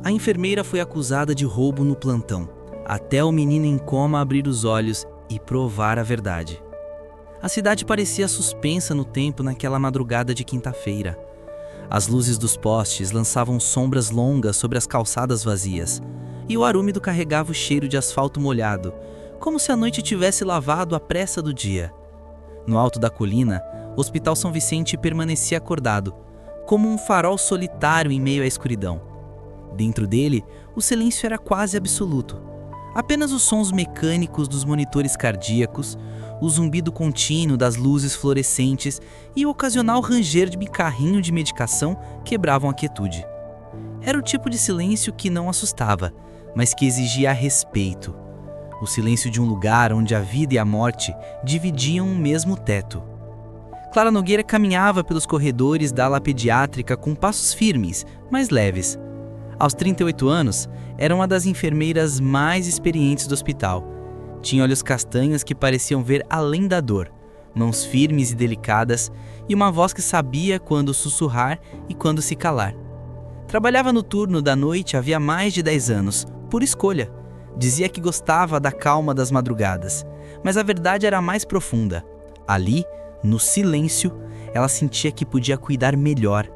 A enfermeira foi acusada de roubo no plantão, até o menino em coma abrir os olhos e provar a verdade. A cidade parecia suspensa no tempo naquela madrugada de quinta-feira. As luzes dos postes lançavam sombras longas sobre as calçadas vazias, e o ar úmido carregava o cheiro de asfalto molhado, como se a noite tivesse lavado a pressa do dia. No alto da colina, o Hospital São Vicente permanecia acordado, como um farol solitário em meio à escuridão. Dentro dele, o silêncio era quase absoluto. Apenas os sons mecânicos dos monitores cardíacos, o zumbido contínuo das luzes fluorescentes e o ocasional ranger de carrinho de medicação quebravam a quietude. Era o tipo de silêncio que não assustava, mas que exigia respeito. O silêncio de um lugar onde a vida e a morte dividiam um mesmo teto. Clara Nogueira caminhava pelos corredores da ala pediátrica com passos firmes, mas leves. Aos 38 anos, era uma das enfermeiras mais experientes do hospital. Tinha olhos castanhos que pareciam ver além da dor, mãos firmes e delicadas e uma voz que sabia quando sussurrar e quando se calar. Trabalhava no turno da noite havia mais de 10 anos, por escolha. Dizia que gostava da calma das madrugadas, mas a verdade era mais profunda. Ali, no silêncio, ela sentia que podia cuidar melhor.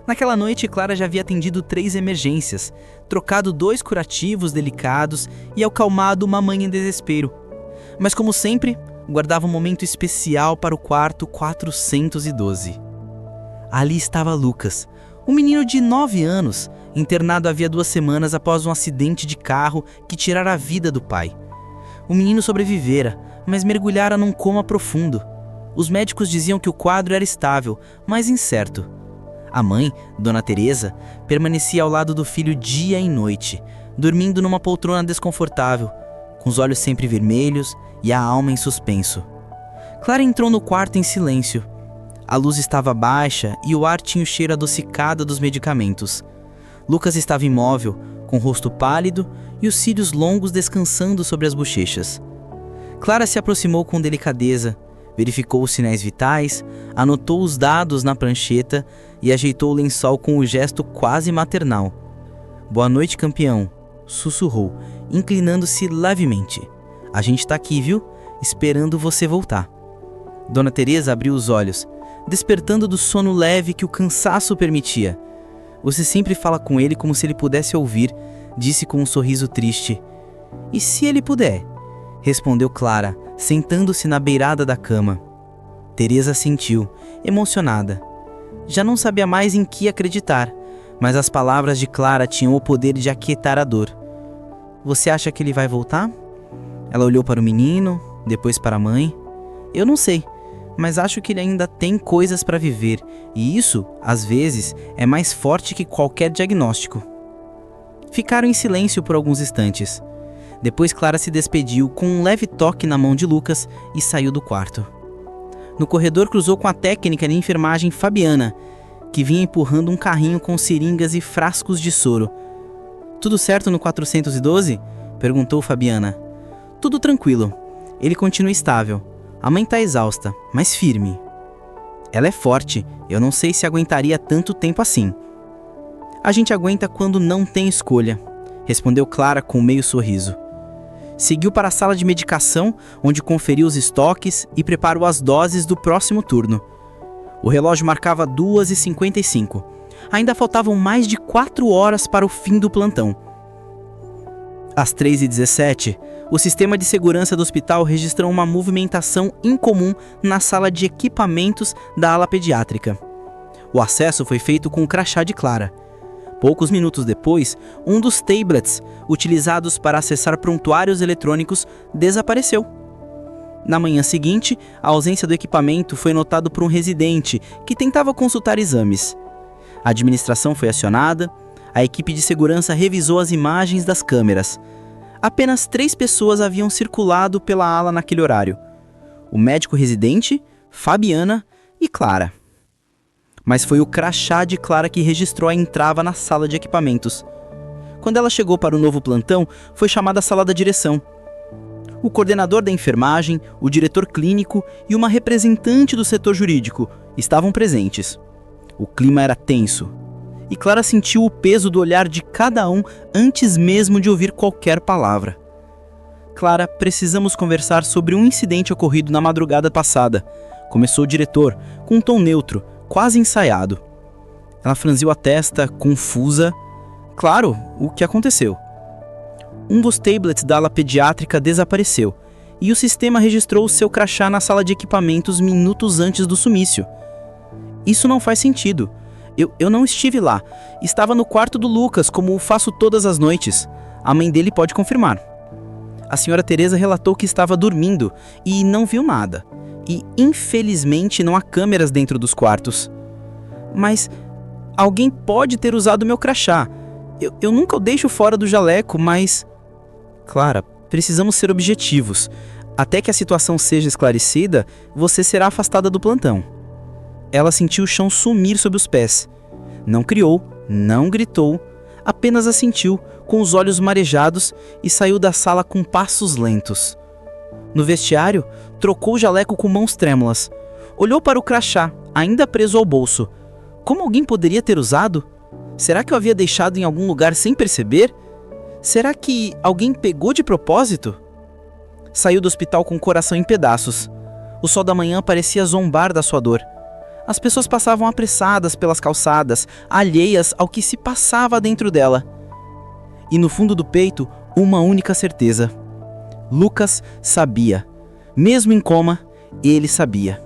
Naquela noite, Clara já havia atendido 3 emergências, trocado 2 curativos delicados e acalmado uma mãe em desespero. Mas, como sempre, guardava um momento especial para o quarto 412. Ali estava Lucas, um menino de 9 anos, internado havia 2 semanas após um acidente de carro que tirara a vida do pai. O menino sobrevivera, mas mergulhara num coma profundo. Os médicos diziam que o quadro era estável, mas incerto. A mãe, Dona Teresa, permanecia ao lado do filho dia e noite, dormindo numa poltrona desconfortável, com os olhos sempre vermelhos e a alma em suspenso. Clara entrou no quarto em silêncio. A luz estava baixa e o ar tinha o cheiro adocicado dos medicamentos. Lucas estava imóvel, com o rosto pálido e os cílios longos descansando sobre as bochechas. Clara se aproximou com delicadeza, verificou os sinais vitais, anotou os dados na prancheta e ajeitou o lençol com um gesto quase maternal. "Boa noite, campeão", sussurrou, inclinando-se levemente. "A gente tá aqui, viu? Esperando você voltar." Dona Teresa abriu os olhos, despertando do sono leve que o cansaço permitia. "Você sempre fala com ele como se ele pudesse ouvir", disse com um sorriso triste. "E se ele puder?", respondeu Clara, sentando-se na beirada da cama. Teresa sentiu, emocionada. Já não sabia mais em que acreditar, mas as palavras de Clara tinham o poder de aquietar a dor. "Você acha que ele vai voltar?" Ela olhou para o menino, depois para a mãe. "Eu não sei, mas acho que ele ainda tem coisas para viver, e isso, às vezes, é mais forte que qualquer diagnóstico." Ficaram em silêncio por alguns instantes. Depois Clara se despediu com um leve toque na mão de Lucas e saiu do quarto. No corredor cruzou com a técnica de enfermagem Fabiana, que vinha empurrando um carrinho com seringas e frascos de soro. "Tudo certo no 412?", perguntou Fabiana. "Tudo tranquilo. Ele continua estável. A mãe tá exausta, mas firme." "Ela é forte. Eu não sei se aguentaria tanto tempo assim." "A gente aguenta quando não tem escolha", respondeu Clara com meio sorriso. Seguiu para a sala de medicação, onde conferiu os estoques e preparou as doses do próximo turno. O relógio marcava 2h55. Ainda faltavam mais de 4 horas para o fim do plantão. Às 3h17, o sistema de segurança do hospital registrou uma movimentação incomum na sala de equipamentos da ala pediátrica. O acesso foi feito com o crachá de Clara. Poucos minutos depois, um dos tablets utilizados para acessar prontuários eletrônicos desapareceu. Na manhã seguinte, a ausência do equipamento foi notada por um residente que tentava consultar exames. A administração foi acionada, a equipe de segurança revisou as imagens das câmeras. Apenas 3 pessoas haviam circulado pela ala naquele horário: o médico residente, Fabiana e Clara. Mas foi o crachá de Clara que registrou a entrada na sala de equipamentos. Quando ela chegou para o novo plantão, foi chamada à sala da direção. O coordenador da enfermagem, o diretor clínico e uma representante do setor jurídico estavam presentes. O clima era tenso. e Clara sentiu o peso do olhar de cada um antes mesmo de ouvir qualquer palavra. Clara, precisamos conversar sobre um incidente ocorrido na madrugada passada. Começou o diretor, com um tom neutro, quase ensaiado. Ela franziu a testa, confusa. Claro, o que aconteceu? Um dos tablets da ala pediátrica desapareceu, e o sistema registrou seu crachá na sala de equipamentos minutos antes do sumiço. Isso não faz sentido. Eu não estive lá. Estava no quarto do Lucas, como faço todas as noites. A mãe dele pode confirmar. A senhora Teresa relatou que estava dormindo e não viu nada. E, infelizmente, não há câmeras dentro dos quartos. Mas alguém pode ter usado meu crachá. Eu nunca o deixo fora do jaleco, mas... Clara, precisamos ser objetivos. Até que a situação seja esclarecida, você será afastada do plantão. Ela sentiu o chão sumir sob os pés. Não criou, não gritou, apenas assentiu, com os olhos marejados, e saiu da sala com passos lentos. No vestiário, trocou o jaleco com mãos trêmulas. Olhou para o crachá, ainda preso ao bolso. Como alguém poderia ter usado? Será que eu havia deixado em algum lugar sem perceber? Será que alguém pegou de propósito? Saiu do hospital com o coração em pedaços. O sol da manhã parecia zombar da sua dor. As pessoas passavam apressadas pelas calçadas, alheias ao que se passava dentro dela. E no fundo do peito, uma única certeza. Lucas sabia. Mesmo em coma, ele sabia.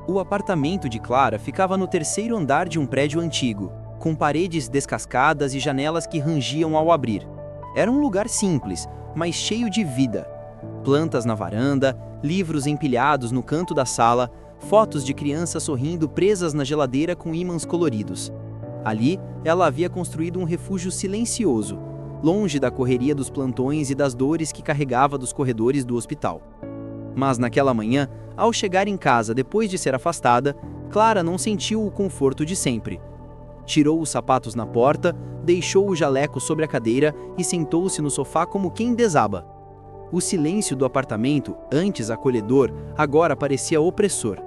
O apartamento de Clara ficava no terceiro andar de um prédio antigo, com paredes descascadas e janelas que rangiam ao abrir. Era um lugar simples, mas cheio de vida. Plantas na varanda, livros empilhados no canto da sala, fotos de crianças sorrindo presas na geladeira com ímãs coloridos. Ali, ela havia construído um refúgio silencioso, longe da correria dos plantões e das dores que carregava dos corredores do hospital. Mas naquela manhã, ao chegar em casa depois de ser afastada, Clara não sentiu o conforto de sempre. Tirou os sapatos na porta, deixou o jaleco sobre a cadeira e sentou-se no sofá como quem desaba. O silêncio do apartamento, antes acolhedor, agora parecia opressor.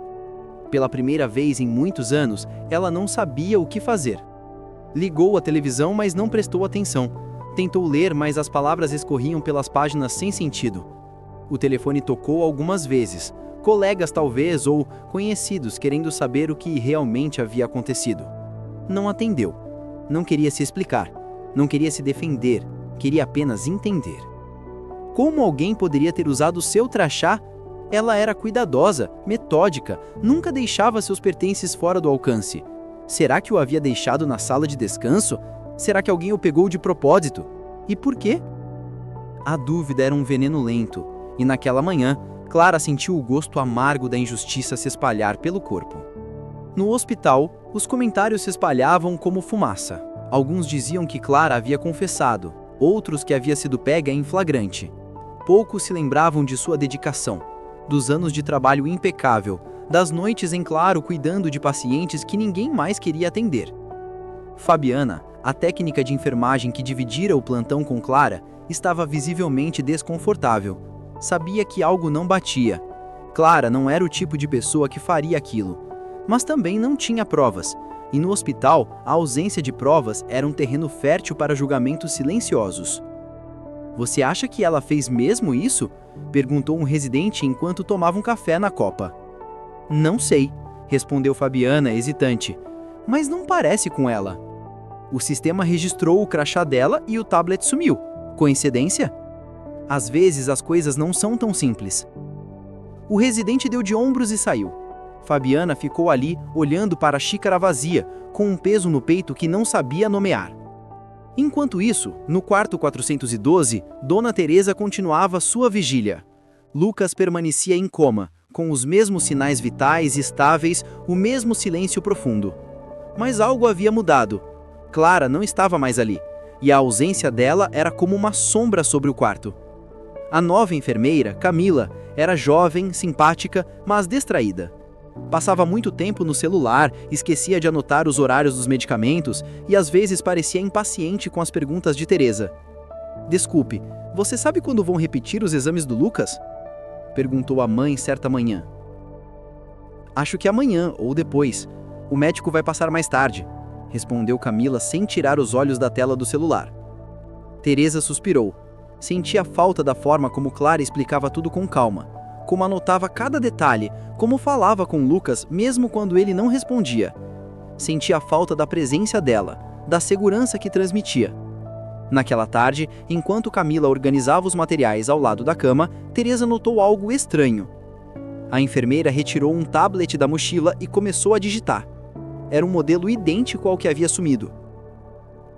Pela primeira vez em muitos anos, ela não sabia o que fazer. Ligou a televisão, mas não prestou atenção. Tentou ler, mas as palavras escorriam pelas páginas sem sentido. O telefone tocou algumas vezes. Colegas talvez, ou conhecidos querendo saber o que realmente havia acontecido. Não atendeu. Não queria se explicar. Não queria se defender. Queria apenas entender. Como alguém poderia ter usado seu crachá? Ela era cuidadosa, metódica, nunca deixava seus pertences fora do alcance. Será que o havia deixado na sala de descanso? Será que alguém o pegou de propósito? E por quê? A dúvida era um veneno lento, e naquela manhã, Clara sentiu o gosto amargo da injustiça se espalhar pelo corpo. No hospital, os comentários se espalhavam como fumaça. Alguns diziam que Clara havia confessado, outros que havia sido pega em flagrante. Poucos se lembravam de sua dedicação, dos anos de trabalho impecável, das noites em claro cuidando de pacientes que ninguém mais queria atender. Fabiana, a técnica de enfermagem que dividira o plantão com Clara, estava visivelmente desconfortável. Sabia que algo não batia. Clara não era o tipo de pessoa que faria aquilo. Mas também não tinha provas, e no hospital a ausência de provas era um terreno fértil para julgamentos silenciosos. Você acha que ela fez mesmo isso? Perguntou um residente enquanto tomava um café na copa. Não sei, respondeu Fabiana, hesitante. Mas não parece com ela. O sistema registrou o crachá dela e o tablet sumiu. Coincidência? Às vezes as coisas não são tão simples. O residente deu de ombros e saiu. Fabiana ficou ali, olhando para a xícara vazia, com um peso no peito que não sabia nomear. Enquanto isso, no quarto 412, Dona Teresa continuava sua vigília. Lucas permanecia em coma, com os mesmos sinais vitais estáveis, o mesmo silêncio profundo. Mas algo havia mudado. Clara não estava mais ali, e a ausência dela era como uma sombra sobre o quarto. A nova enfermeira, Camila, era jovem, simpática, mas distraída. Passava muito tempo no celular, esquecia de anotar os horários dos medicamentos e às vezes parecia impaciente com as perguntas de Teresa. Desculpe, você sabe quando vão repetir os exames do Lucas? Perguntou a mãe certa manhã. Acho que amanhã ou depois. O médico vai passar mais tarde, respondeu Camila sem tirar os olhos da tela do celular. Teresa suspirou. Sentia falta da forma como Clara explicava tudo com calma, como anotava cada detalhe, como falava com Lucas mesmo quando ele não respondia. Sentia falta da presença dela, da segurança que transmitia. Naquela tarde, enquanto Camila organizava os materiais ao lado da cama, Teresa notou algo estranho. A enfermeira retirou um tablet da mochila e começou a digitar. Era um modelo idêntico ao que havia sumido.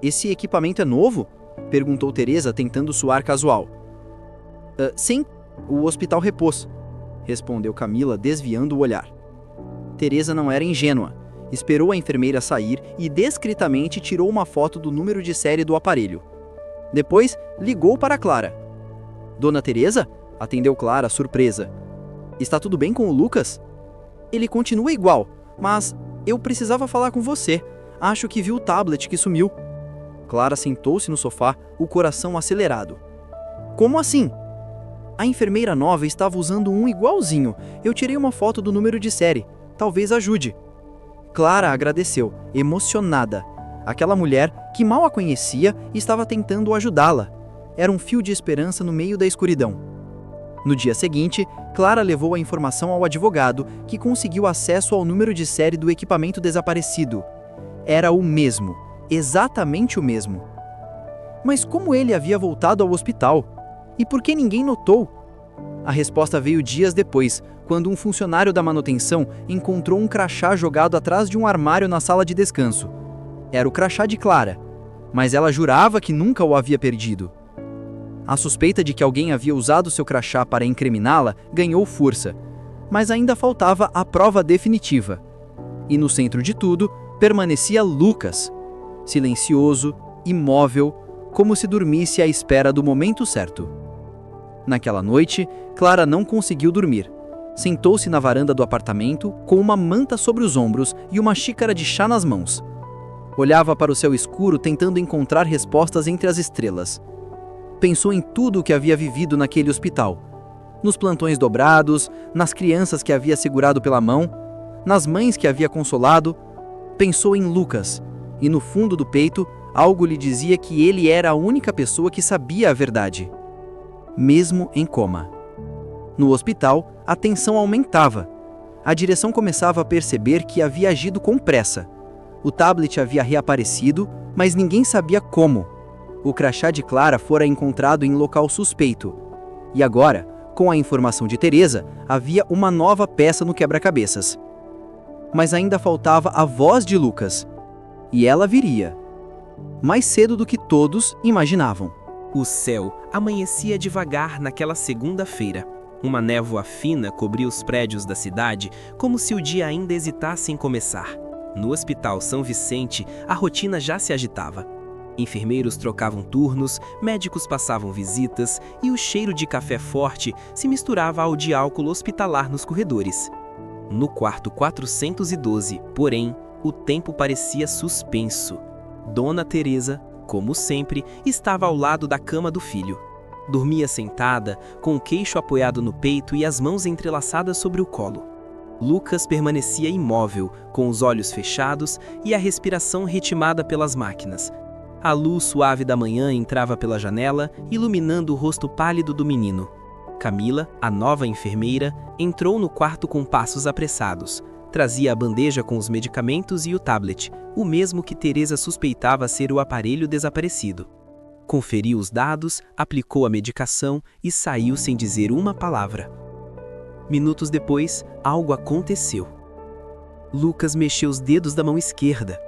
"Esse equipamento é novo?" perguntou Teresa, tentando soar casual. Sim, o hospital repôs", respondeu Camila, desviando o olhar. Teresa não era ingênua. Esperou a enfermeira sair e discretamente tirou uma foto do número de série do aparelho. Depois, ligou para Clara. "Dona Teresa?" atendeu Clara, surpresa. "Está tudo bem com o Lucas?" "Ele continua igual, mas eu precisava falar com você. Acho que viu o tablet que sumiu." Clara sentou-se no sofá, o coração acelerado. "Como assim?" "A enfermeira nova estava usando um igualzinho. Eu tirei uma foto do número de série. Talvez ajude." Clara agradeceu, emocionada. Aquela mulher, que mal a conhecia, estava tentando ajudá-la. Era um fio de esperança no meio da escuridão. No dia seguinte, Clara levou a informação ao advogado, que conseguiu acesso ao número de série do equipamento desaparecido. Era o mesmo, exatamente o mesmo. Mas como ele havia voltado ao hospital? E por que ninguém notou? A resposta veio dias depois, quando um funcionário da manutenção encontrou um crachá jogado atrás de um armário na sala de descanso. Era o crachá de Clara, mas ela jurava que nunca o havia perdido. A suspeita de que alguém havia usado seu crachá para incriminá-la ganhou força, mas ainda faltava a prova definitiva. E no centro de tudo, permanecia Lucas, silencioso, imóvel, como se dormisse à espera do momento certo. Naquela noite, Clara não conseguiu dormir. Sentou-se na varanda do apartamento, com uma manta sobre os ombros e uma xícara de chá nas mãos. Olhava para o céu escuro, tentando encontrar respostas entre as estrelas. Pensou em tudo o que havia vivido naquele hospital. Nos plantões dobrados, nas crianças que havia segurado pela mão, nas mães que havia consolado. Pensou em Lucas, e no fundo do peito, algo lhe dizia que ele era a única pessoa que sabia a verdade. Mesmo em coma. No hospital, a tensão aumentava. A direção começava a perceber que havia agido com pressa. O tablet havia reaparecido, mas ninguém sabia como. O crachá de Clara fora encontrado em local suspeito. E agora, com a informação de Teresa, havia uma nova peça no quebra-cabeças. Mas ainda faltava a voz de Lucas. E ela viria. Mais cedo do que todos imaginavam. O céu amanhecia devagar naquela segunda-feira. Uma névoa fina cobria os prédios da cidade, como se o dia ainda hesitasse em começar. No Hospital São Vicente, a rotina já se agitava. Enfermeiros trocavam turnos, médicos passavam visitas e o cheiro de café forte se misturava ao de álcool hospitalar nos corredores. No quarto 412, porém, o tempo parecia suspenso. Dona Teresa, como sempre, estava ao lado da cama do filho. Dormia sentada, com o queixo apoiado no peito e as mãos entrelaçadas sobre o colo. Lucas permanecia imóvel, com os olhos fechados e a respiração ritmada pelas máquinas. A luz suave da manhã entrava pela janela, iluminando o rosto pálido do menino. Camila, a nova enfermeira, entrou no quarto com passos apressados. Trazia a bandeja com os medicamentos e o tablet, o mesmo que Teresa suspeitava ser o aparelho desaparecido. Conferiu os dados, aplicou a medicação e saiu sem dizer uma palavra. Minutos depois, algo aconteceu. Lucas mexeu os dedos da mão esquerda.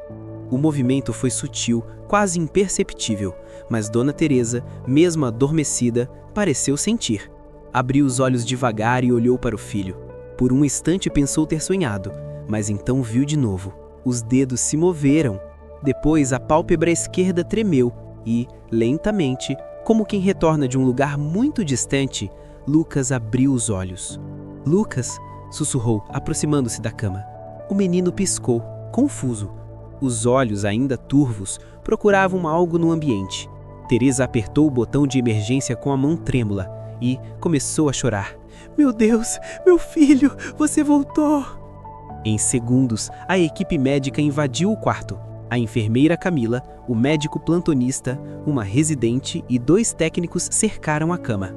O movimento foi sutil, quase imperceptível, mas Dona Teresa, mesmo adormecida, pareceu sentir. Abriu os olhos devagar e olhou para o filho. Por um instante pensou ter sonhado, mas então viu de novo. Os dedos se moveram. Depois a pálpebra esquerda tremeu e, lentamente, como quem retorna de um lugar muito distante, Lucas abriu os olhos. "Lucas", sussurrou, aproximando-se da cama. O menino piscou, confuso. Os olhos, ainda turvos, procuravam algo no ambiente. Teresa apertou o botão de emergência com a mão trêmula e começou a chorar. "Meu Deus, meu filho, você voltou!" Em segundos, a equipe médica invadiu o quarto. A enfermeira Camila, o médico plantonista, uma residente e 2 técnicos cercaram a cama.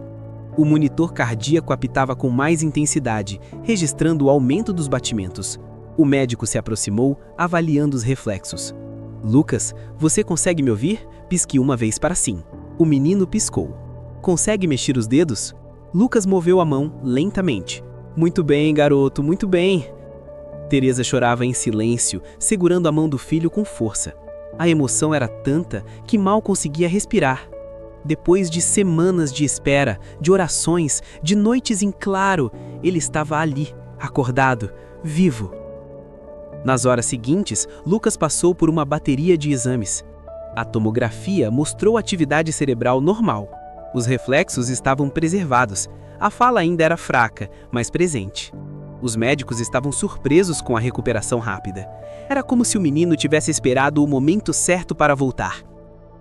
O monitor cardíaco apitava com mais intensidade, registrando o aumento dos batimentos. O médico se aproximou, avaliando os reflexos. Lucas, você consegue me ouvir? Pisque uma vez para sim. O menino piscou. Consegue mexer os dedos? Lucas moveu a mão lentamente. Muito bem, garoto, muito bem. Teresa chorava em silêncio, segurando a mão do filho com força. A emoção era tanta que mal conseguia respirar. Depois de semanas de espera, de orações, de noites em claro, ele estava ali, acordado, vivo. Nas horas seguintes, Lucas passou por uma bateria de exames. A tomografia mostrou atividade cerebral normal. Os reflexos estavam preservados. A fala ainda era fraca, mas presente. Os médicos estavam surpresos com a recuperação rápida. Era como se o menino tivesse esperado o momento certo para voltar.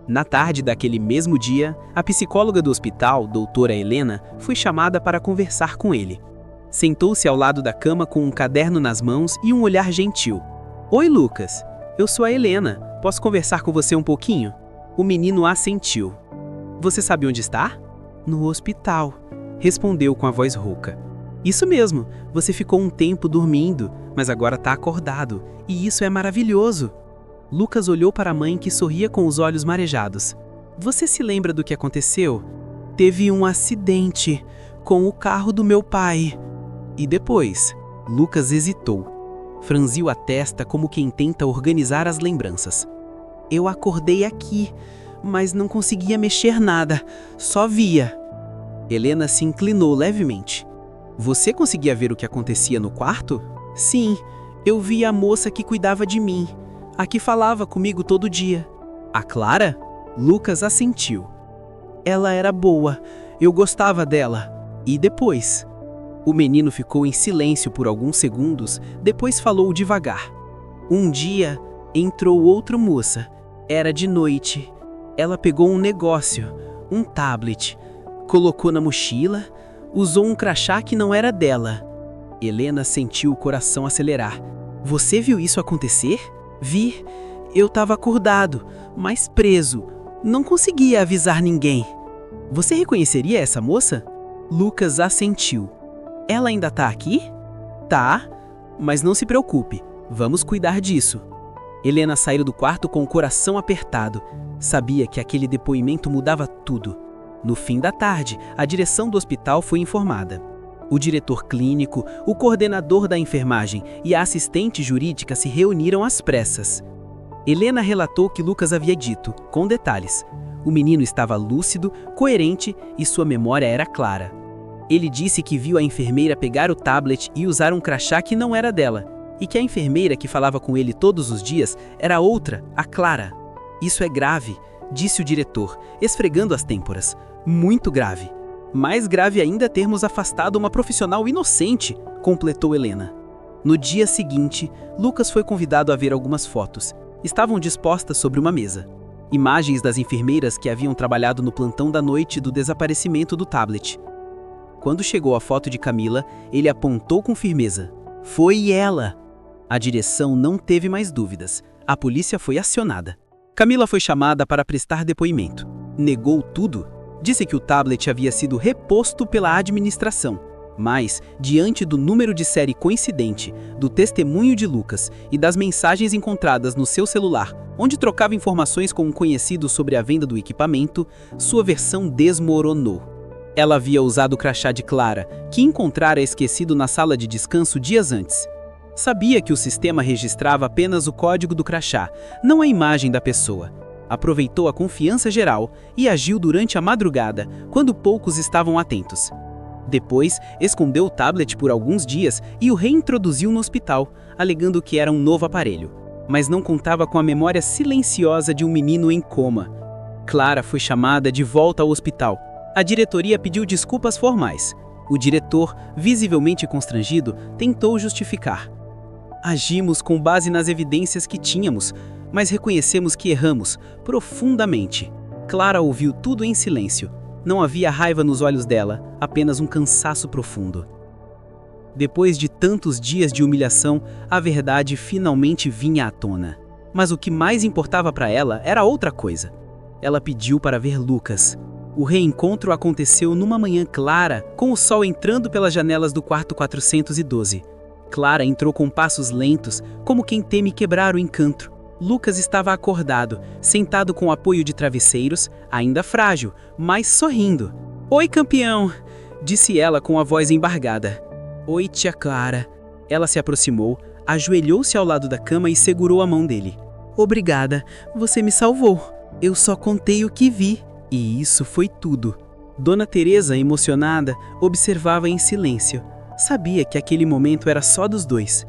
Na tarde daquele mesmo dia, a psicóloga do hospital, doutora Helena, foi chamada para conversar com ele. Sentou-se ao lado da cama com um caderno nas mãos e um olhar gentil. Oi, Lucas. Eu sou a Helena. Posso conversar com você um pouquinho? O menino assentiu. Você sabe onde está? No hospital, respondeu com a voz rouca. Isso mesmo, você ficou um tempo dormindo, mas agora está acordado, e isso é maravilhoso. Lucas olhou para a mãe que sorria com os olhos marejados. Você se lembra do que aconteceu? Teve um acidente com o carro do meu pai. E depois? Lucas hesitou. Franziu a testa como quem tenta organizar as lembranças. Eu acordei aqui, mas não conseguia mexer nada, só via. Helena se inclinou levemente. Você conseguia ver o que acontecia no quarto? Sim, eu vi a moça que cuidava de mim, a que falava comigo todo dia. A Clara? Lucas assentiu. Ela era boa, eu gostava dela. E depois? O menino ficou em silêncio por alguns segundos, depois falou devagar. Um dia, entrou outra moça. Era de noite. Ela pegou um negócio, um tablet, colocou na mochila, usou um crachá que não era dela. Helena sentiu o coração acelerar. Você viu isso acontecer? Vi. Eu estava acordado, mas preso. Não conseguia avisar ninguém. Você reconheceria essa moça? Lucas assentiu. Ela ainda tá aqui? Tá, mas não se preocupe. Vamos cuidar disso. Helena saiu do quarto com o coração apertado. Sabia que aquele depoimento mudava tudo. No fim da tarde, a direção do hospital foi informada. O diretor clínico, o coordenador da enfermagem e a assistente jurídica se reuniram às pressas. Helena relatou o que Lucas havia dito, com detalhes. O menino estava lúcido, coerente e sua memória era clara. Ele disse que viu a enfermeira pegar o tablet e usar um crachá que não era dela, e que a enfermeira que falava com ele todos os dias era outra, a Clara. Isso é grave, disse o diretor, esfregando as têmporas. Muito grave. Mais grave ainda termos afastado uma profissional inocente, completou Helena. No dia seguinte, Lucas foi convidado a ver algumas fotos. Estavam dispostas sobre uma mesa. Imagens das enfermeiras que haviam trabalhado no plantão da noite do desaparecimento do tablet. Quando chegou a foto de Camila, ele apontou com firmeza. Foi ela! A direção não teve mais dúvidas. A polícia foi acionada. Camila foi chamada para prestar depoimento. Negou tudo. Disse que o tablet havia sido reposto pela administração. Mas, diante do número de série coincidente, do testemunho de Lucas e das mensagens encontradas no seu celular, onde trocava informações com um conhecido sobre a venda do equipamento, sua versão desmoronou. Ela havia usado o crachá de Clara, que encontrara esquecido na sala de descanso dias antes. Sabia que o sistema registrava apenas o código do crachá, não a imagem da pessoa. Aproveitou a confiança geral e agiu durante a madrugada, quando poucos estavam atentos. Depois, escondeu o tablet por alguns dias e o reintroduziu no hospital, alegando que era um novo aparelho. Mas não contava com a memória silenciosa de um menino em coma. Clara foi chamada de volta ao hospital. A diretoria pediu desculpas formais. O diretor, visivelmente constrangido, tentou justificar. Agimos com base nas evidências que tínhamos, mas reconhecemos que erramos, profundamente. Clara ouviu tudo em silêncio. Não havia raiva nos olhos dela, apenas um cansaço profundo. Depois de tantos dias de humilhação, a verdade finalmente vinha à tona. Mas o que mais importava para ela era outra coisa. Ela pediu para ver Lucas. O reencontro aconteceu numa manhã clara, com o sol entrando pelas janelas do quarto 412. Clara entrou com passos lentos, como quem teme quebrar o encanto. Lucas estava acordado, sentado com apoio de travesseiros, ainda frágil, mas sorrindo. "Oi, campeão!" disse ela com a voz embargada. "Oi, tia Clara." Ela se aproximou, ajoelhou-se ao lado da cama e segurou a mão dele. "Obrigada, você me salvou. Eu só contei o que vi." E isso foi tudo. Dona Teresa, emocionada, observava em silêncio. Sabia que aquele momento era só dos dois.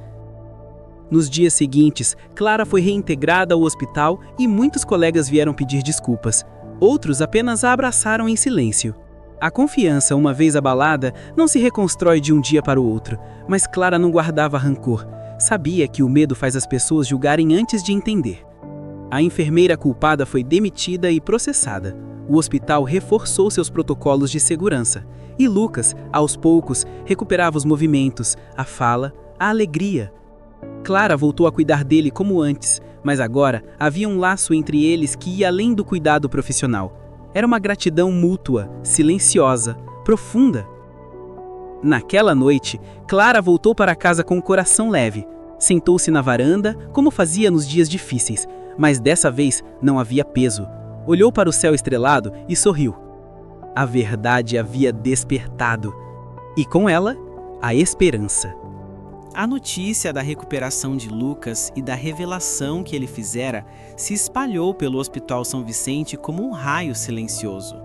Nos dias seguintes, Clara foi reintegrada ao hospital e muitos colegas vieram pedir desculpas. Outros apenas a abraçaram em silêncio. A confiança, uma vez abalada, não se reconstrói de um dia para o outro, mas Clara não guardava rancor. Sabia que o medo faz as pessoas julgarem antes de entender. A enfermeira culpada foi demitida e processada. O hospital reforçou seus protocolos de segurança. E Lucas, aos poucos, recuperava os movimentos, a fala, a alegria. Clara voltou a cuidar dele como antes, mas agora havia um laço entre eles que ia além do cuidado profissional. Era uma gratidão mútua, silenciosa, profunda. Naquela noite, Clara voltou para casa com o coração leve. Sentou-se na varanda, como fazia nos dias difíceis, mas dessa vez não havia peso. Olhou para o céu estrelado e sorriu. A verdade havia despertado. E com ela, a esperança. A notícia da recuperação de Lucas e da revelação que ele fizera se espalhou pelo Hospital São Vicente como um raio silencioso.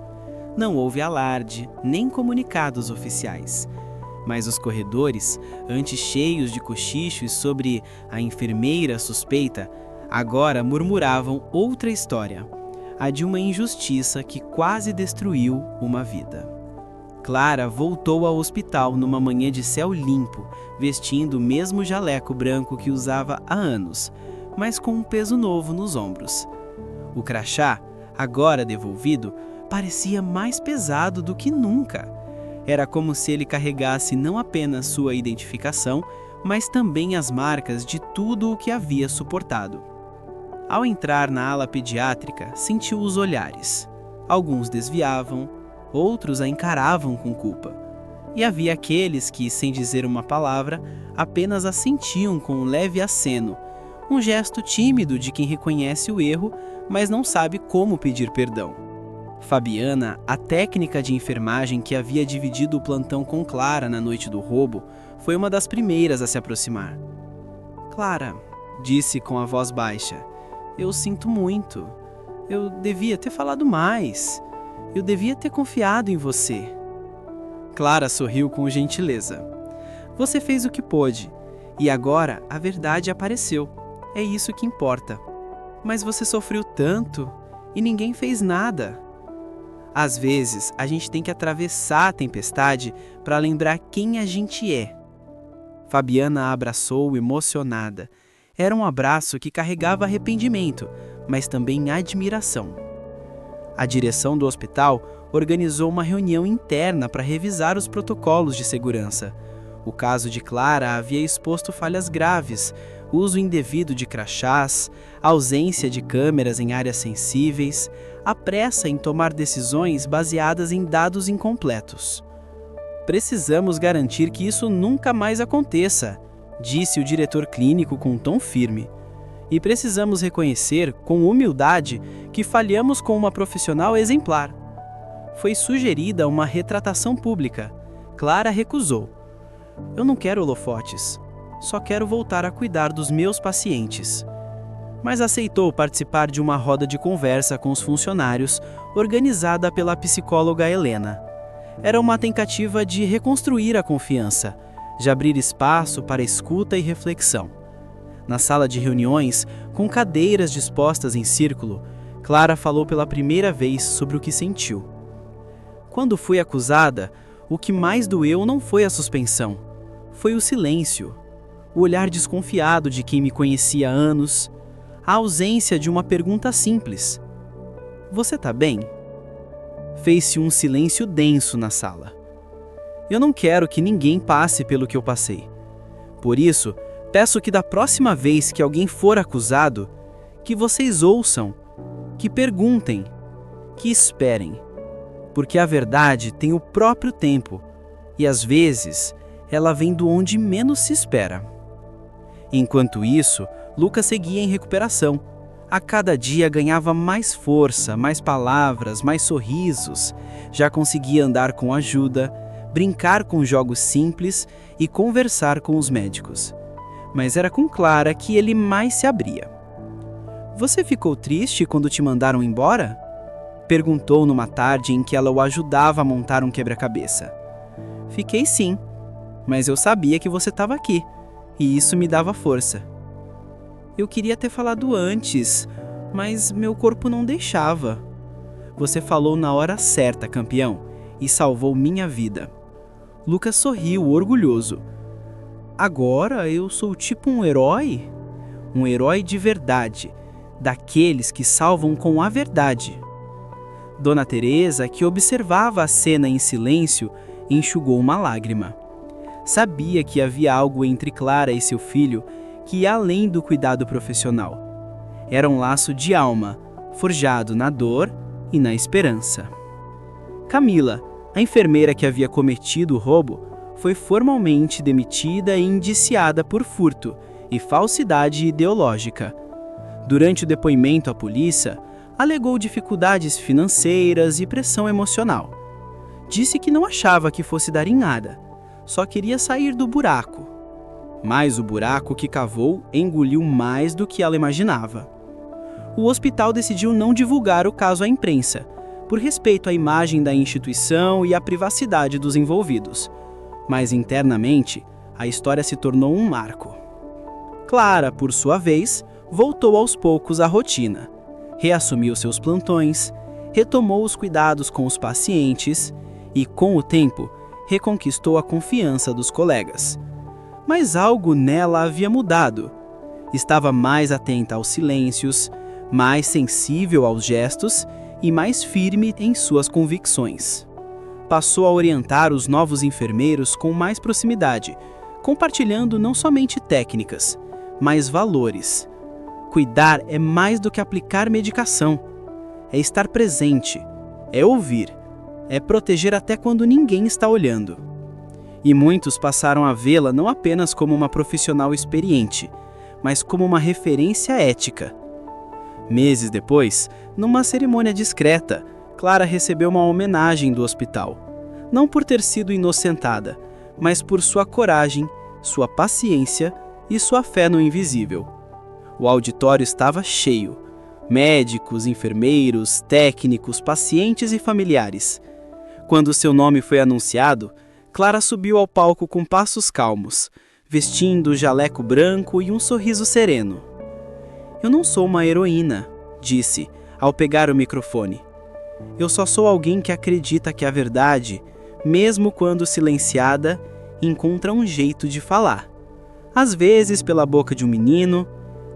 Não houve alarde, nem comunicados oficiais. Mas os corredores, antes cheios de cochichos sobre a enfermeira suspeita, agora murmuravam outra história, a de uma injustiça que quase destruiu uma vida. Clara voltou ao hospital numa manhã de céu limpo, vestindo o mesmo jaleco branco que usava há anos, mas com um peso novo nos ombros. O crachá, agora devolvido, parecia mais pesado do que nunca. Era como se ele carregasse não apenas sua identificação, mas também as marcas de tudo o que havia suportado. Ao entrar na ala pediátrica, sentiu os olhares. Alguns desviavam, outros a encaravam com culpa. E havia aqueles que, sem dizer uma palavra, apenas assentiam com um leve aceno, um gesto tímido de quem reconhece o erro, mas não sabe como pedir perdão. Fabiana, a técnica de enfermagem que havia dividido o plantão com Clara na noite do roubo, foi uma das primeiras a se aproximar. "Clara", disse com a voz baixa, "eu sinto muito. Eu devia ter falado mais. Eu devia ter confiado em você." Clara sorriu com gentileza. "Você fez o que pôde, e agora a verdade apareceu. É isso que importa. Mas você sofreu tanto e ninguém fez nada." Às vezes, a gente tem que atravessar a tempestade para lembrar quem a gente é. Fabiana a abraçou emocionada. Era um abraço que carregava arrependimento, mas também admiração. A direção do hospital organizou uma reunião interna para revisar os protocolos de segurança. O caso de Clara havia exposto falhas graves, uso indevido de crachás, ausência de câmeras em áreas sensíveis, a pressa em tomar decisões baseadas em dados incompletos. "Precisamos garantir que isso nunca mais aconteça", disse o diretor clínico com um tom firme. "E precisamos reconhecer, com humildade, que falhamos com uma profissional exemplar." Foi sugerida uma retratação pública. Clara recusou. "Eu não quero holofotes. Só quero voltar a cuidar dos meus pacientes." Mas aceitou participar de uma roda de conversa com os funcionários, organizada pela psicóloga Helena. Era uma tentativa de reconstruir a confiança, de abrir espaço para escuta e reflexão. Na sala de reuniões, com cadeiras dispostas em círculo, Clara falou pela primeira vez sobre o que sentiu. "Quando fui acusada, o que mais doeu não foi a suspensão, foi o silêncio, o olhar desconfiado de quem me conhecia há anos, a ausência de uma pergunta simples: 'Você tá bem?' Fez-se um silêncio denso na sala. Eu não quero que ninguém passe pelo que eu passei. Por isso, peço que da próxima vez que alguém for acusado, que vocês ouçam, que perguntem, que esperem, porque a verdade tem o próprio tempo e às vezes ela vem do onde menos se espera. Enquanto isso, Lucas seguia em recuperação. A cada dia ganhava mais força, mais palavras, mais sorrisos. Já conseguia andar com ajuda, brincar com jogos simples e conversar com os médicos. Mas era com Clara que ele mais se abria. "Você ficou triste quando te mandaram embora?" Perguntou numa tarde em que ela o ajudava a montar um quebra-cabeça. "Fiquei sim, mas eu sabia que você estava aqui, e isso me dava força. Eu queria ter falado antes, mas meu corpo não deixava. Você falou na hora certa, campeão, e salvou minha vida." Lucas sorriu, orgulhoso. "Agora eu sou tipo um herói? Um herói de verdade, daqueles que salvam com a verdade." Dona Teresa, que observava a cena em silêncio, enxugou uma lágrima. Sabia que havia algo entre Clara e seu filho que ia além do cuidado profissional. Era um laço de alma, forjado na dor e na esperança. Camila, a enfermeira que havia cometido o roubo, foi formalmente demitida e indiciada por furto e falsidade ideológica. Durante o depoimento à polícia, alegou dificuldades financeiras e pressão emocional. Disse que não achava que fosse dar em nada, só queria sair do buraco. Mas o buraco que cavou engoliu mais do que ela imaginava. O hospital decidiu não divulgar o caso à imprensa, por respeito à imagem da instituição e à privacidade dos envolvidos. Mas internamente, a história se tornou um marco. Clara, por sua vez, voltou aos poucos à rotina. Reassumiu seus plantões, retomou os cuidados com os pacientes e, com o tempo, reconquistou a confiança dos colegas. Mas algo nela havia mudado. Estava mais atenta aos silêncios, mais sensível aos gestos e mais firme em suas convicções. Passou a orientar os novos enfermeiros com mais proximidade, compartilhando não somente técnicas, mas valores. Cuidar é mais do que aplicar medicação. É estar presente, é ouvir, é proteger até quando ninguém está olhando. E muitos passaram a vê-la não apenas como uma profissional experiente, mas como uma referência ética. Meses depois, numa cerimônia discreta, Clara recebeu uma homenagem do hospital. Não por ter sido inocentada, mas por sua coragem, sua paciência e sua fé no invisível. O auditório estava cheio. Médicos, enfermeiros, técnicos, pacientes e familiares. Quando seu nome foi anunciado, Clara subiu ao palco com passos calmos, vestindo jaleco branco e um sorriso sereno. "Eu não sou uma heroína", disse, ao pegar o microfone. "Eu só sou alguém que acredita que a verdade, mesmo quando silenciada, encontra um jeito de falar. Às vezes pela boca de um menino,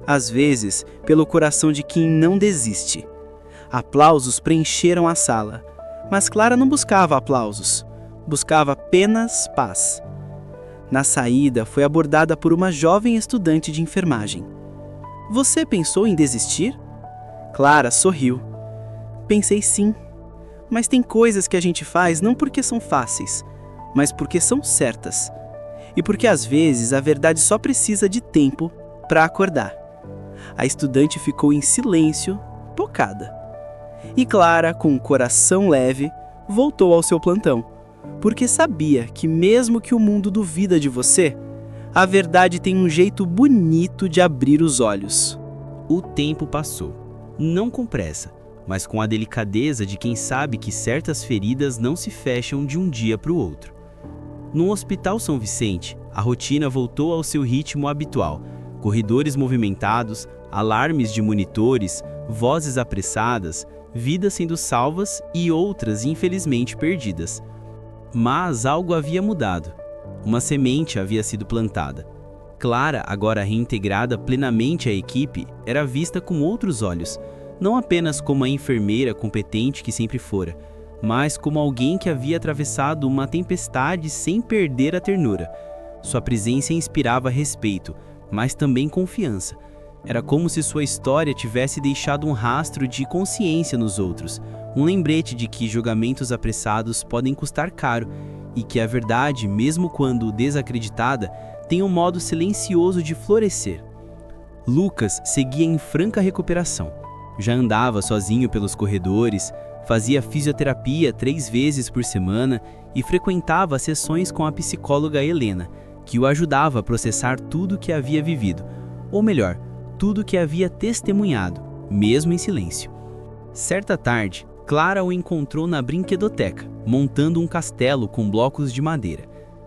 às vezes pelo coração de quem não desiste." Aplausos preencheram a sala, mas Clara não buscava aplausos, buscava apenas paz. Na saída, foi abordada por uma jovem estudante de enfermagem. "Você pensou em desistir?" Clara sorriu. "Pensei sim, mas tem coisas que a gente faz não porque são fáceis, mas porque são certas. E porque às vezes a verdade só precisa de tempo para acordar." A estudante ficou em silêncio, tocada. E Clara, com o coração leve, voltou ao seu plantão, porque sabia que mesmo que o mundo duvida de você, a verdade tem um jeito bonito de abrir os olhos. O tempo passou, não com pressa, mas com a delicadeza de quem sabe que certas feridas não se fecham de um dia para o outro. No Hospital São Vicente, a rotina voltou ao seu ritmo habitual. Corredores movimentados, alarmes de monitores, vozes apressadas, vidas sendo salvas e outras infelizmente perdidas. Mas algo havia mudado. Uma semente havia sido plantada. Clara, agora reintegrada plenamente à equipe, era vista com outros olhos, não apenas como a enfermeira competente que sempre fora, mas como alguém que havia atravessado uma tempestade sem perder a ternura. Sua presença inspirava respeito, mas também confiança. Era como se sua história tivesse deixado um rastro de consciência nos outros, um lembrete de que julgamentos apressados podem custar caro e que a verdade, mesmo quando desacreditada, tem um modo silencioso de florescer. Lucas seguia em franca recuperação. Já andava sozinho pelos corredores, fazia fisioterapia 3 vezes por semana e frequentava sessões com a psicóloga Helena, que o ajudava a processar tudo o que havia vivido, ou melhor, tudo o que havia testemunhado, mesmo em silêncio. Certa tarde, Clara o encontrou na brinquedoteca, montando um castelo com blocos de madeira.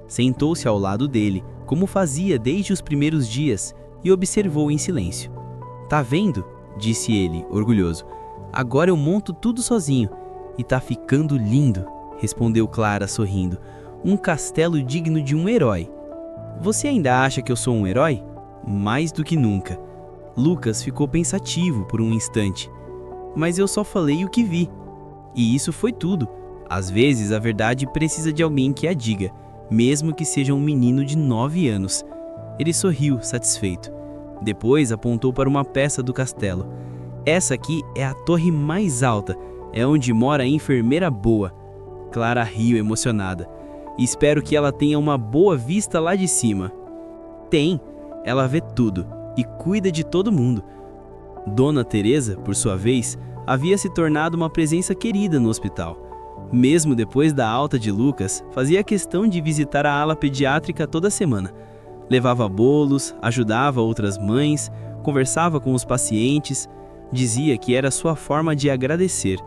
Sentou-se ao lado dele, como fazia desde os primeiros dias, e observou em silêncio. "Tá vendo?", disse ele, orgulhoso. "Agora eu monto tudo sozinho. E tá ficando lindo", respondeu Clara sorrindo. "Um castelo digno de um herói." "Você ainda acha que eu sou um herói?" "Mais do que nunca." Lucas ficou pensativo por um instante. "Mas eu só falei o que vi. E isso foi tudo. Às vezes a verdade precisa de alguém que a diga, mesmo que seja um menino de 9 anos. Ele sorriu, satisfeito. Depois apontou para uma peça do castelo. "Essa aqui é a torre mais alta. É onde mora a enfermeira boa." Clara riu emocionada. "Espero que ela tenha uma boa vista lá de cima." "Tem. Ela vê tudo e cuida de todo mundo." Dona Teresa, por sua vez, havia se tornado uma presença querida no hospital. Mesmo depois da alta de Lucas, fazia questão de visitar a ala pediátrica toda semana. Levava bolos, ajudava outras mães, conversava com os pacientes, dizia que era sua forma de agradecer.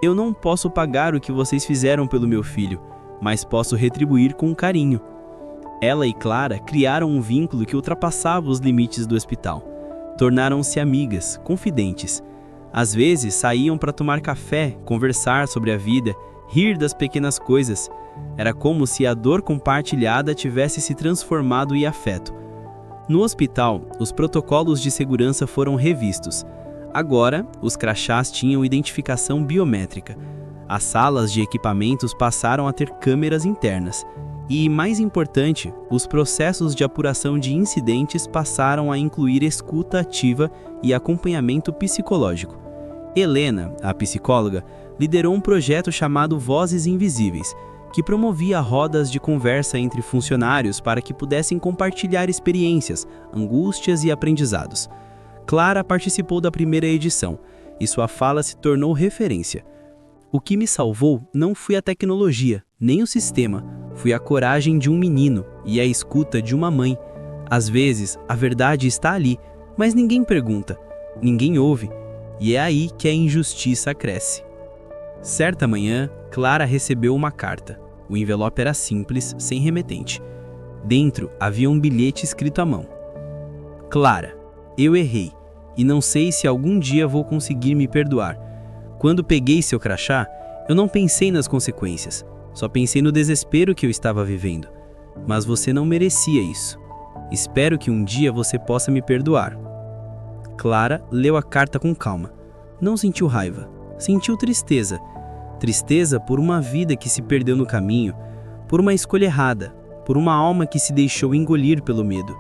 "Eu não posso pagar o que vocês fizeram pelo meu filho, mas posso retribuir com carinho." Ela e Clara criaram um vínculo que ultrapassava os limites do hospital. Tornaram-se amigas, confidentes. Às vezes saíam para tomar café, conversar sobre a vida, rir das pequenas coisas. Era como se a dor compartilhada tivesse se transformado em afeto. No hospital, os protocolos de segurança foram revistos. Agora, os crachás tinham identificação biométrica. As salas de equipamentos passaram a ter câmeras internas. E, mais importante, os processos de apuração de incidentes passaram a incluir escuta ativa e acompanhamento psicológico. Helena, a psicóloga, liderou um projeto chamado Vozes Invisíveis, que promovia rodas de conversa entre funcionários para que pudessem compartilhar experiências, angústias e aprendizados. Clara participou da primeira edição, e sua fala se tornou referência. "O que me salvou não foi a tecnologia, nem o sistema, foi a coragem de um menino e a escuta de uma mãe. Às vezes, a verdade está ali, mas ninguém pergunta, ninguém ouve, e é aí que a injustiça cresce." Certa manhã, Clara recebeu uma carta. O envelope era simples, sem remetente. Dentro havia um bilhete escrito à mão. "Clara, eu errei, e não sei se algum dia vou conseguir me perdoar. Quando peguei seu crachá, eu não pensei nas consequências, só pensei no desespero que eu estava vivendo. Mas você não merecia isso. Espero que um dia você possa me perdoar." Clara leu a carta com calma. Não sentiu raiva, sentiu tristeza. Tristeza por uma vida que se perdeu no caminho, por uma escolha errada, por uma alma que se deixou engolir pelo medo.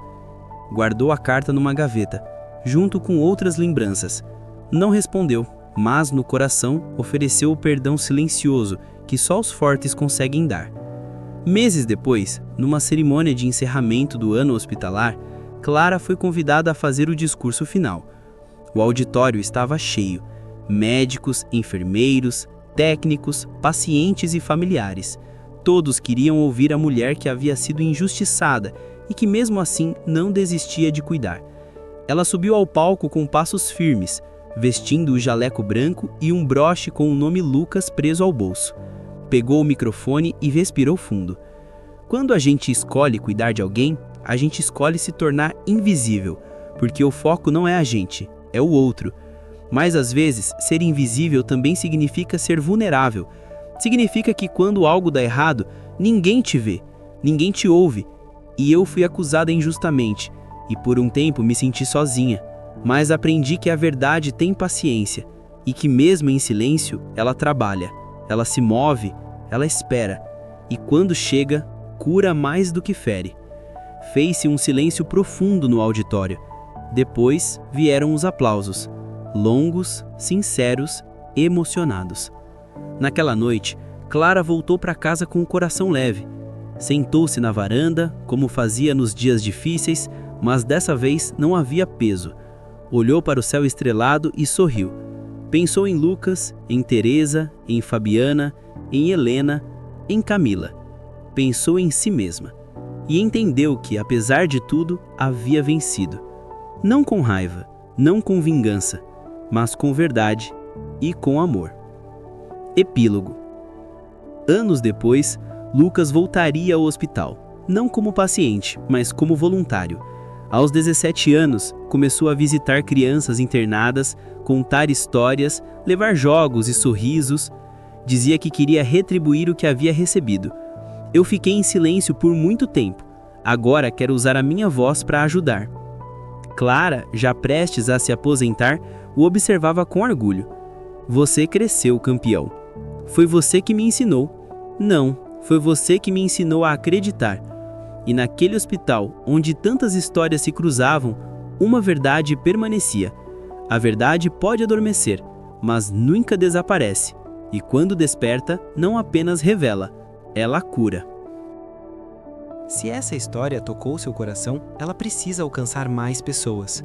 Guardou a carta numa gaveta, junto com outras lembranças. Não respondeu, mas no coração ofereceu o perdão silencioso que só os fortes conseguem dar. Meses depois, numa cerimônia de encerramento do ano hospitalar, Clara foi convidada a fazer o discurso final. O auditório estava cheio. Médicos, enfermeiros, técnicos, pacientes e familiares. Todos queriam ouvir a mulher que havia sido injustiçada e que mesmo assim não desistia de cuidar. Ela subiu ao palco com passos firmes, vestindo o jaleco branco e um broche com o nome Lucas preso ao bolso. Pegou o microfone e respirou fundo. Quando a gente escolhe cuidar de alguém, a gente escolhe se tornar invisível, porque o foco não é a gente, é o outro. Mas às vezes, ser invisível também significa ser vulnerável. Significa que quando algo dá errado, ninguém te vê, ninguém te ouve. E eu fui acusada injustamente, e por um tempo me senti sozinha. Mas aprendi que a verdade tem paciência, e que mesmo em silêncio, ela trabalha, ela se move, ela espera. E quando chega, cura mais do que fere. Fez-se um silêncio profundo no auditório. Depois vieram os aplausos, longos, sinceros, emocionados. Naquela noite, Clara voltou para casa com o coração leve. Sentou-se na varanda, como fazia nos dias difíceis, mas dessa vez não havia peso. Olhou para o céu estrelado e sorriu. Pensou em Lucas, em Teresa, em Fabiana, em Helena, em Camila. Pensou em si mesma. E entendeu que, apesar de tudo, havia vencido. Não com raiva, não com vingança, mas com verdade e com amor. Epílogo. Anos depois, Lucas voltaria ao hospital, não como paciente, mas como voluntário. Aos 17 anos, começou a visitar crianças internadas, contar histórias, levar jogos e sorrisos. Dizia que queria retribuir o que havia recebido. Eu fiquei em silêncio por muito tempo. Agora quero usar a minha voz para ajudar. Clara, já prestes a se aposentar, o observava com orgulho. Você cresceu, campeão. Foi você que me ensinou. Não, foi você que me ensinou a acreditar. E naquele hospital, onde tantas histórias se cruzavam, uma verdade permanecia. A verdade pode adormecer, mas nunca desaparece. E quando desperta, não apenas revela, ela cura. Se essa história tocou seu coração, ela precisa alcançar mais pessoas.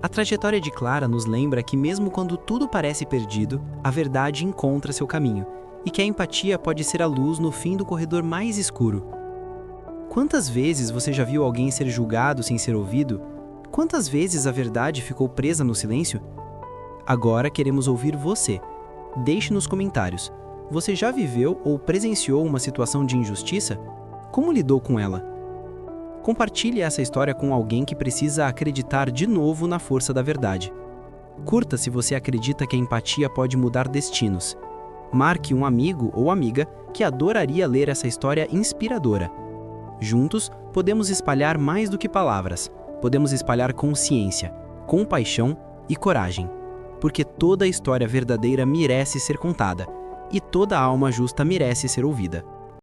A trajetória de Clara nos lembra que mesmo quando tudo parece perdido, a verdade encontra seu caminho, e que a empatia pode ser a luz no fim do corredor mais escuro. Quantas vezes você já viu alguém ser julgado sem ser ouvido? Quantas vezes a verdade ficou presa no silêncio? Agora queremos ouvir você. Deixe nos comentários. Você já viveu ou presenciou uma situação de injustiça? Como lidou com ela? Compartilhe essa história com alguém que precisa acreditar de novo na força da verdade. Curta se você acredita que a empatia pode mudar destinos. Marque um amigo ou amiga que adoraria ler essa história inspiradora. Juntos, podemos espalhar mais do que palavras. Podemos espalhar consciência, compaixão e coragem. Porque toda história verdadeira merece ser contada, e toda alma justa merece ser ouvida.